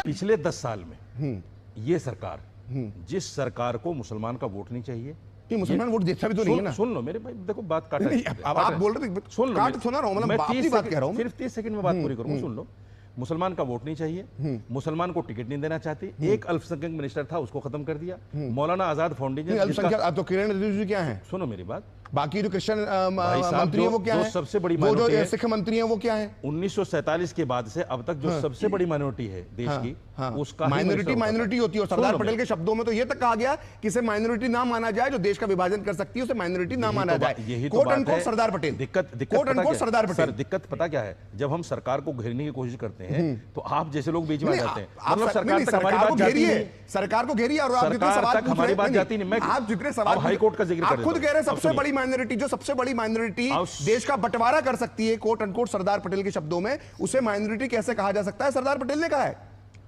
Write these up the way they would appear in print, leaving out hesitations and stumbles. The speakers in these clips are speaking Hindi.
पिछले 10 साल में ये सरकार, जिस सरकार को मुसलमान का वोट नहीं चाहिए, मुसलमान वोट देता भी तो नहीं है ना। सुन लो मेरे भाई, देखो बात काट अब आप बोल रहे थे, सुन लो, सुना रहा हूं, मैं अपनी बात कह रहा हूं, सिर्फ 30 सेकंड में बात पूरी करूंगा। सुन लो, मुसलमान का वोट नहीं चाहिए, मुसलमान को टिकट नहीं देना चाहती, एक अल्पसंख्यक मिनिस्टर था उसको खत्म कर दिया, मौलाना आजाद फाउंडेशन। अल्पसंख्यक तो किरण रिजिजू क्या है? सुनो मेरी बात, बाकी जो क्रिश्चियन मंत्री है वो क्या है? सबसे बड़ी वो जो सिख मंत्री है वो क्या है? 1947 के बाद से अब तक जो सबसे बड़ी माइनॉरिटी है देश की, उसका माइनॉरिटी होती है। और सरदार पटेल के शब्दों में तो ये तक कहा गया कि इसे माइनॉरिटी ना माना जाए, जो देश का विभाजन कर सकती है उसे माइनॉरिटी ना माना जाए। यही कोट अनकोट सरदार पटेल, सरदार पटेल। दिक्कत पता क्या है, जब हम सरकार को घेरने की कोशिश करते हैं तो आप जैसे लोग बीच में आ जाते हैं। मतलब सरकार को घेरिए और आप जितने सवाल हमारी बात जाती नहीं, आप जितने सवाल हाई कोर्ट का जिक्र आप खुद कह रहे हैं सबसे बड़ी माइनॉरिटी, जो सबसे बड़ी माइनॉरिटी देश का बंटवारा कर सकती है, कोट अनकोट सरदार पटेल के शब्दों में, उसे माइनॉरिटी कैसे कहा जा सकता है? सरदार पटेल ने कहा है।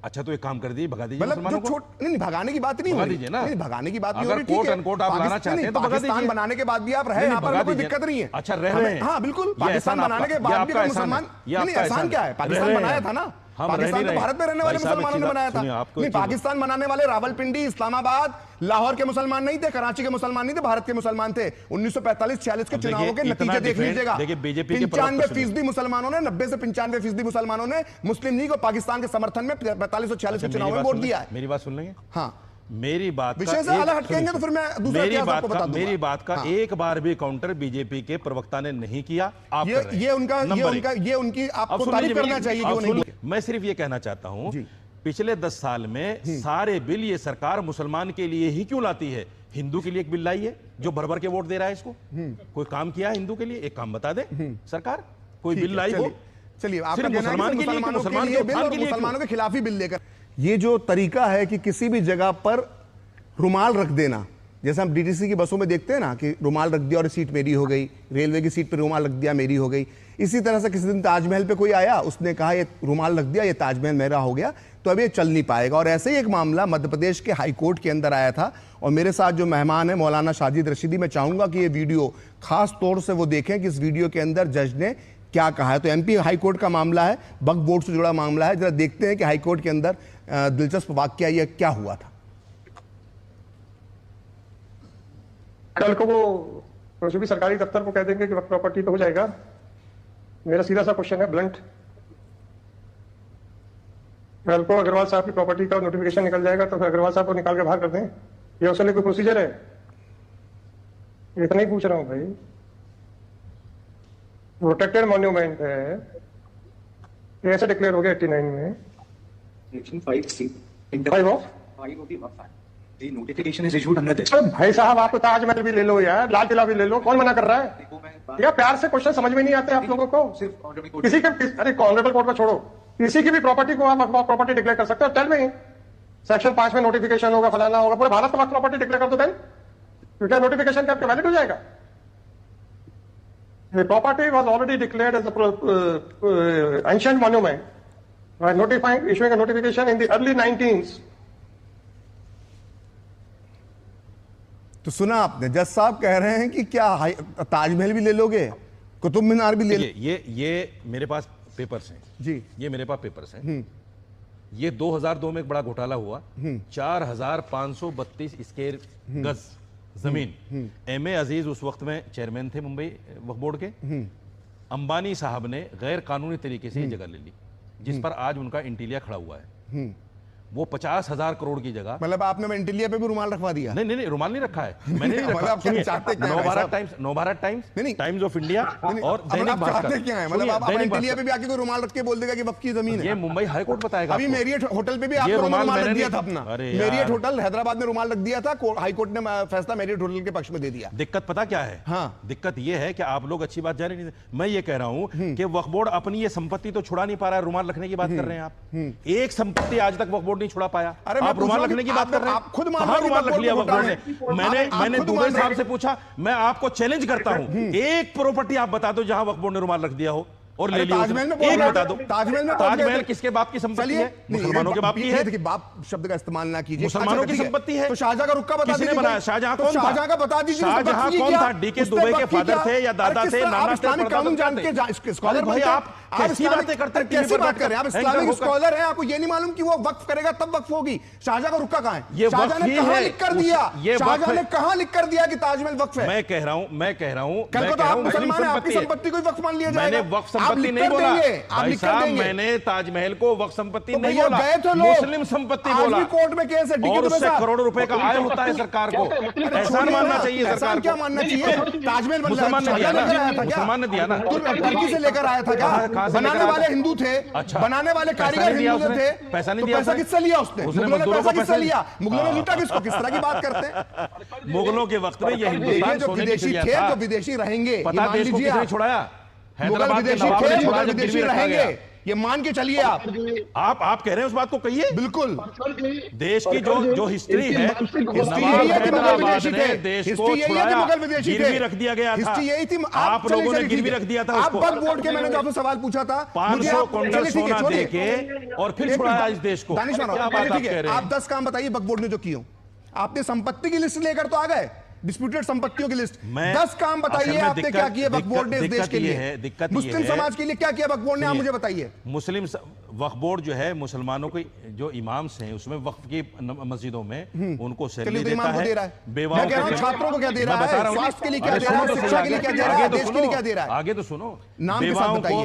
अच्छा तो एक काम कर दीजिए, भगा दीजिए। मतलब जो नहीं, भगाने की बात नहीं हो रही ना, भगाने की बात नहीं हो रही। कोट अनकोट आप लाना चाहते हैं तो पाकिस्तान बनाने के बाद भी आप रहे, यहाँ पर कोई दिक्कत नहीं है। अच्छा रह रहे हैं, हाँ बिल्कुल, पाकिस्तान बनाने के बाद भी मुसलमान, नहीं एहसान क्या है? पाकिस्तान बनाया था ना, पाकिस्तान तो भारत में रहने वाले मुसलमानों ने बनाया था। नहीं, पाकिस्तान बनाने वाले रावलपिंडी, इस्लामाबाद, लाहौर के मुसलमान नहीं थे, कराची के मुसलमान नहीं थे, भारत के मुसलमान थे। 1945-46 के चुनावों के नतीजे देख लीजिएगा। 95% मुसलमानों ने, 90 से 95% मुसलमानों ने मुस्लिम लीग और पाकिस्तान के समर्थन में 45-46 के चुनाव में वोट दिया है। मेरी बात सुन लेंगे? हाँ, मेरी बात विषय से अलग हटकेंगे तो फिर मैं दूसरा इतिहास आपको बता दूंगा। मेरी बात का एक बार भी काउंटर बीजेपी के प्रवक्ता ने नहीं किया। आप ये उनकी आपको तारीफ करना चाहिए कि वो नहीं। मैं सिर्फ ये कहना चाहता हूं, पिछले 10 साल में सारे बिल ये सरकार मुसलमान के लिए ही क्यों लाती है? हिंदू के लिए एक बिल लाई है जो भर भर के वोट दे रहा है इसको। कोई काम किया हिंदू के लिए? एक काम बता दे सरकार, कोई बिल लाई हो? चलिए, आपका मुसलमानों के खिलाफ ही बिल लेकर, ये जो तरीका है कि किसी भी जगह पर रुमाल रख देना, जैसे हम डीटीसी की बसों में देखते हैं ना कि रुमाल रख दिया और सीट मेरी हो गई, रेलवे की सीट पर रुमाल रख दिया मेरी हो गई। इसी तरह से किसी दिन ताजमहल पे कोई आया, उसने कहा ये रुमाल रख दिया, ये ताजमहल मेरा हो गया, तो अब ये चल नहीं पाएगा। और ऐसे ही एक मामला मध्य प्रदेश के हाई कोर्ट के अंदर आया था, और मेरे साथ जो मेहमान है मौलाना शाजिद रशीदी, मैं चाहूंगा कि ये वीडियो खास तौर से वो देखें कि इस वीडियो के अंदर जज ने क्या कहा है। तो एमपी हाई कोर्ट का मामला है, वक्फ बोर्ड से जुड़ा मामला है। जरा देखते हैं कि हाई कोर्ट के अंदर दिलचस्प वाकया ये क्या हुआ था। कल को वो जो भी सरकारी दफ्तर को कह देंगे कि वक्त प्रॉपर्टी तो हो जाएगा। मेरा सीधा सा क्वेश्चन है, ब्लंट, कल को अग्रवाल साहब की प्रॉपर्टी का नोटिफिकेशन निकल जाएगा तो फिर अग्रवाल साहब को निकाल के बाहर कर दें, ये उसके लिए कोई प्रोसीजर है? इतना ही पूछ रहा हूं भाई। प्रोटेक्टेड मॉन्यूमेंट है, कैसे डिक्लेयर हो गया 89 में? Notification is issued under this. भाई साहब, आप तो ताजमहल भी ले लो यार, लाल किला भी ले लो, कौन मना कर रहा है? या प्यार से क्वेश्चन समझ में नहीं आते आप लोगों को? किसी के, अरे ऑनरेबल कोर्ट का छोड़ो, किसी की भी प्रॉपर्टी को आप प्रॉपर्टी डिक्लेयर कर सकते हो। टेल में सेक्शन 5 में नोटिफिकेशन होगा, फलाना होगा, पूरे भारत का प्रॉपर्टी डिक्लेयर कर दो देन, क्या नोटिफिकेशन का वैलिड हो जाएगा? The property was already declared as a ancient monument by issuing a notification in the early 19s. तो सुना आपने, जज साहब कह रहे हैं कि क्या ताजमहल भी ले लोगे, कुतुब मीनार भी ले लो। ये मेरे पास पेपर्स हैं जी, ये मेरे पास पेपर्स हैं। ये 2002 में एक बड़ा घोटाला हुआ, 4532 स्क्वायर गज जमीन। एमए अजीज उस वक्त में चेयरमैन थे मुंबई वक्फ बोर्ड के। अंबानी साहब ने गैर कानूनी तरीके से ये जगह ले ली, जिस पर आज उनका इंटीलिया खड़ा हुआ है। वो 50,000 करोड़ की जगह। मतलब आपने इंटीलिया पे भी रुमाल रखवा दिया? नहीं नहीं, रुमाल नहीं रखा है मैंने, नहीं रखा। Navbharat times, times of India और दैनिक भास्कर क्या है? मतलब आप इंटीलिया पे भी आके कोई रुमाल रख के बोल देगा कि वक्फ की जमीन है? ये मुंबई हाई कोर्ट बताएगा। अभी मेरियट होटल पे भी आपने रुमाल रख दिया था अपना। मेरियट होटल हैदराबाद में रुमाल रख दिया था, हाई कोर्ट ने फैसला मेरियट होटल के पक्ष में दे दिया। दिक्कत पता क्या है? हाँ, दिक्कत ये है कि आप लोग अच्छी बात जान नहीं। मैं ये कह रहा हूं कि वक्फ बोर्ड अपनी ये संपत्ति तो छुड़ा नहीं पा रहा है, रुमाल रखने की बात कर रहे हैं आप। एक संपत्ति आज तक वक्फ बोर्ड नहीं छुड़ा पाया। आप रुमाल रखने की बात कर रहे हैं, आप खुद रुमाल रख लिया वक्फ बोर्ड ने। मैंने दुबे साहब से पूछा, मैं आपको चैलेंज करता हूं, एक प्रॉपर्टी आप बता दो जहां वक्फ बोर्ड ने रुमाल रख दिया हो, और ले अरे लिया ताजमहल में उसने। एक बता दो, ताजमहल में ताजमहल किसके बाप की संपत्ति है? मुसलमानों के बाप की है। देखिए बाप शब्द का इस्तेमाल ना कीजिए। मुसलमानों की ठीक है। संपत्ति है। तो शाहजहां का रुक्का बता किसने दीजिए। बनाया? शाहजहां तो कौन था? शाहजहां का बता दीजिए। शाहजहां कौन था? डीके दुबे के फादर थे या दादा थे, नाना थे, इस्लामिक कानून जान के स्कॉलर भाई आप कैसी बातें करते हैं? कैसी बात कर रहे हैं आप? इस्लामिक स्कॉलर हैं, आपको ये नहीं मालूम कि वो वक्फ करेगा तब वक्फ होगी? शाहजहां का रुक्का कहां है? ये शाहजहां वक्फ ने ही कहां है। लिख कर दिया? ये शाहजहां ने कहां लिख कर दिया कि ताजमहल वक्फ है? मैं कह रहा हूं कल को तो आप मुसलमान हैं, आपकी संपत्ति को वक्फ मान लिया जाएगा। मैंने वक्फ संपत्ति नहीं बोला भाई साहब, मैंने ताजमहल को वक्फ संपत्ति नहीं बोला, गए थे लोग, मुस्लिम संपत्ति बोला। कोर्ट में केस है, और उससे करोड़ों रुपए का आय होता है सरकार को। एहसान मानना चाहिए सरकार को। क्या मानना चाहिए? ताजमहल मुसलमान ने दिया ना, मुसलमान ने दिया ना। तुर्की से लेकर आया था क्या? बनाने वाले हिंदू थे, बनाने वाले कारीगर हिंदू थे। पैसा नहीं दिया, पैसा किससे लिया उसने? मुगलों ने पैसा किससे लिया? मुगलों ने लूटा किसको? किस तरह की बात करते हैं? मुगलों के वक्त में ये हिंदुस्तान जो सोने की विदेशी चिड़िया थे था। जो विदेशी रहेंगे, पता देश को किसने छुड़ाया? मुगल हैदराबाद के विदेशी नवाब ने थे, छुड़ाया मुगल जब विदेशी गिरवी रखा गया। रहेंगे, ये मान के चलिए आप कह रहे हैं उस बात को कहिए। बिल्कुल। देश की जो हिस्ट्री है, नवाब हैदराबाद ने देश को छुड़ाया, गिरवी रख दिया गया था। यही थी। आप लोगों ने गिरवी रख दिया था उसको। आप वक्फ बोर्ड के, मैंने जो आपसे सवाल पूछा था, 500 क्विंटल सोना देके और फिर छुड़ाया इस देश को। दानिश मानो, क्या बात आप कह रहे हैं? आप 10 काम बताइए वक्फ बोर्ड ने जो किए। आपने संपत्ति की लिस्ट लेकर तो आ गए, डिस्प्यूटेड संपत्तियों की लिस्ट। 10 काम बताइए आपने क्या किए वक्फ बोर्ड ने इस देश के लिए, मुस्लिम समाज के लिए क्या किया वक्फ बोर्ड ने? आप मुझे बताइए। मुस्लिम वक्फ बोर्ड जो है, मुसलमानों के जो इमाम्स हैं उसमें वक्फ की मस्जिदों में उनको सैलरी देता है। बेवाओं को, छात्रों को क्या दे रहा है? स्वास्थ्य के लिए क्या दे रहा है? शिक्षा के लिए क्या दे रहा है? देश के लिए क्या दे रहा है? आगे तो सुनो।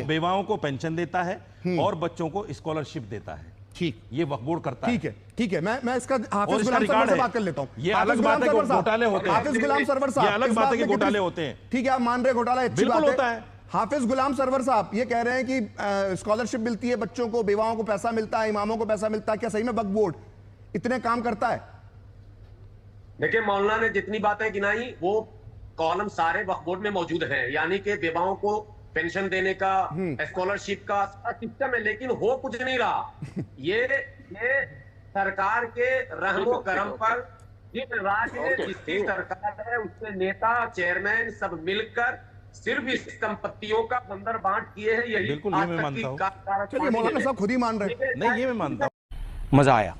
बेवाओं को पेंशन देता है और बच्चों को स्कॉलरशिप देता है। ठीक, ये वक्फ बोर्ड करता है। ठीक है। मैं इसका हाफिज गुलाम सरवर से बात कर लेता हूं। ये अलग बात है कि घोटाले होते हैं। हाफिज गुलाम सरवर साहब, ये अलग बात है कि घोटाले होते हैं। ठीक है, आप मान रहे घोटाला, अच्छी बिल्कुल बात होता है। हाफिज गुलाम सरवर साहब ये कह रहे हैं कि स्कॉलरशिप मिलती है बच्चों को, बेवाओं को पैसा मिलता है, इमामों को पैसा मिलता है। क्या सही में वक्फ बोर्ड इतने काम करता है? देखिए, मौलाना ने जितनी बातें गिनाई वो कॉलम सारे वक्फ बोर्ड में मौजूद हैं, यानी कि बेवाओं को पेंशन देने का, स्कॉलरशिप का सिस्टम है, लेकिन हो कुछ नहीं रहा। ये सरकार के रहमो करम पर जिस राज्य में जिसकी सरकार है उसके नेता, चेयरमैन सब मिलकर सिर्फ इस संपत्तियों का बंदर बांट किए हैं। यही बिल्कुल, ये मैं मानता हूं। चलिए, मौलाना साहब खुद ही मान रहे हैं। नहीं, ये मैं मानता हूं। मजा आया।